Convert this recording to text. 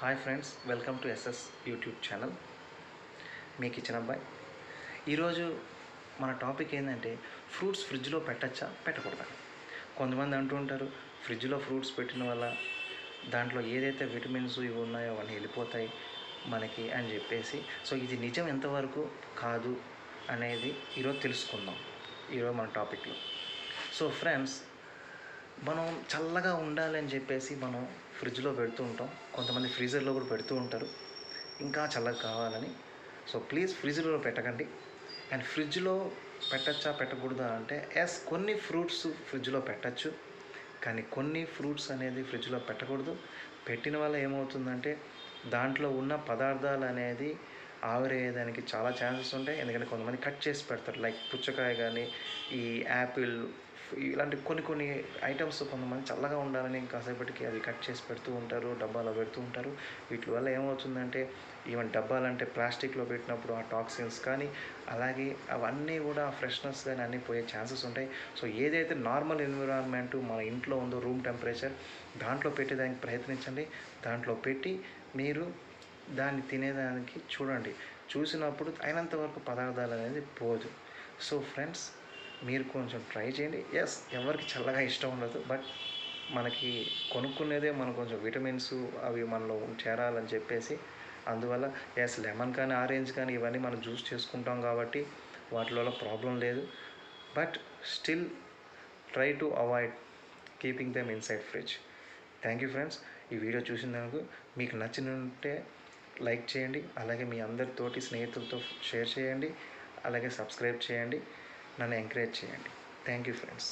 Hi friends, welcome to SS YouTube channel. మీ kitchen అబ్బాయి. ఈరోజు మన టాపిక్ ఏంటంటే ఫ్రూట్స్ ఫ్రిడ్జ్లో పెట్టచ్చా పెట్టకూడదా. కొంతమంది అంటూ ఉంటారు ఫ్రిడ్జ్లో ఫ్రూట్స్ పెట్టిన వల్ల దాంట్లో ఏదైతే విటమిన్స్ ఇవి ఉన్నాయో అవన్నీ వెళ్ళిపోతాయి మనకి అని చెప్పేసి. సో ఇది నిజం ఎంతవరకు కాదు అనేది ఈరోజు తెలుసుకుందాం ఈరోజు మన టాపిక్లో. సో ఫ్రెండ్స్, మనం చల్లగా ఉండాలని చెప్పేసి మనం ఫ్రిడ్జ్లో పెడుతూ ఉంటాం. కొంతమంది ఫ్రీజర్లో కూడా పెడుతూ ఉంటారు ఇంకా చల్లగా కావాలని. సో ప్లీజ్ ఫ్రిడ్జ్లో పెట్టకండి. అండ్ ఫ్రిడ్జ్లో పెట్టచ్చా పెట్టకూడదా అంటే ఎస్, కొన్ని ఫ్రూట్స్ ఫ్రిడ్జ్లో పెట్టచ్చు, కానీ కొన్ని ఫ్రూట్స్ అనేది ఫ్రిడ్జ్లో పెట్టకూడదు. పెట్టిన వల్ల ఏమవుతుందంటే దాంట్లో ఉన్న పదార్థాలు అనేది ఆవిరయ్యేదానికి చాలా ఛాన్సెస్ ఉంటాయి. ఎందుకంటే కొంతమంది కట్ చేసి పెడతారు, లైక్ పుచ్చకాయ కానీ ఈ యాపిల్ ఇలాంటి కొన్ని ఐటమ్స్ కొంతమంది చల్లగా ఉండాలని కాసేపటికి అవి కట్ చేసి పెడుతూ ఉంటారు, డబ్బాలో పెడుతూ ఉంటారు. వీటి వల్ల ఏమవుతుందంటే ఈవెన్ డబ్బాలంటే ప్లాస్టిక్లో పెట్టినప్పుడు ఆ టాక్సిన్స్ కానీ అలాగే అవన్నీ కూడా ఫ్రెష్నెస్ కానీ అన్నీ పోయే ఛాన్సెస్ ఉంటాయి. సో ఏదైతే నార్మల్ ఎన్విరాన్మెంట్ మన ఇంట్లో ఉందో రూమ్ టెంపరేచర్ దాంట్లో పెట్టేదానికి ప్రయత్నించండి. దాంట్లో పెట్టి మీరు దాన్ని తినేదానికి చూడండి. చూసినప్పుడు అయినంత వరకు పదార్థాలు అనేది పోదు. సో ఫ్రెండ్స్, మీరు కొంచెం ట్రై చేయండి. ఎస్, ఎవరికి చల్లగా ఇష్టం ఉండదు, బట్ మనకి కొనుక్కునేదే మనం కొంచెం విటమిన్స్ అవి మనలో చేరాలని చెప్పేసి అందువల్ల ఎస్, లెమన్ కానీ ఆరెంజ్ కానీ ఇవన్నీ మనం జ్యూస్ చేసుకుంటాం కాబట్టి వాటిలో ప్రాబ్లం లేదు. But still try to avoid keeping them inside fridge. Thank you friends. ఈ వీడియో చూసినందుకు మీకు నచ్చినట్టే లైక్ చేయండి, అలాగే మీ అందరితోటి స్నేహితులతో షేర్ చేయండి, అలాగే సబ్స్క్రైబ్ చేయండి, నన్ను ఎంకరేజ్ చేయండి. Thank you friends.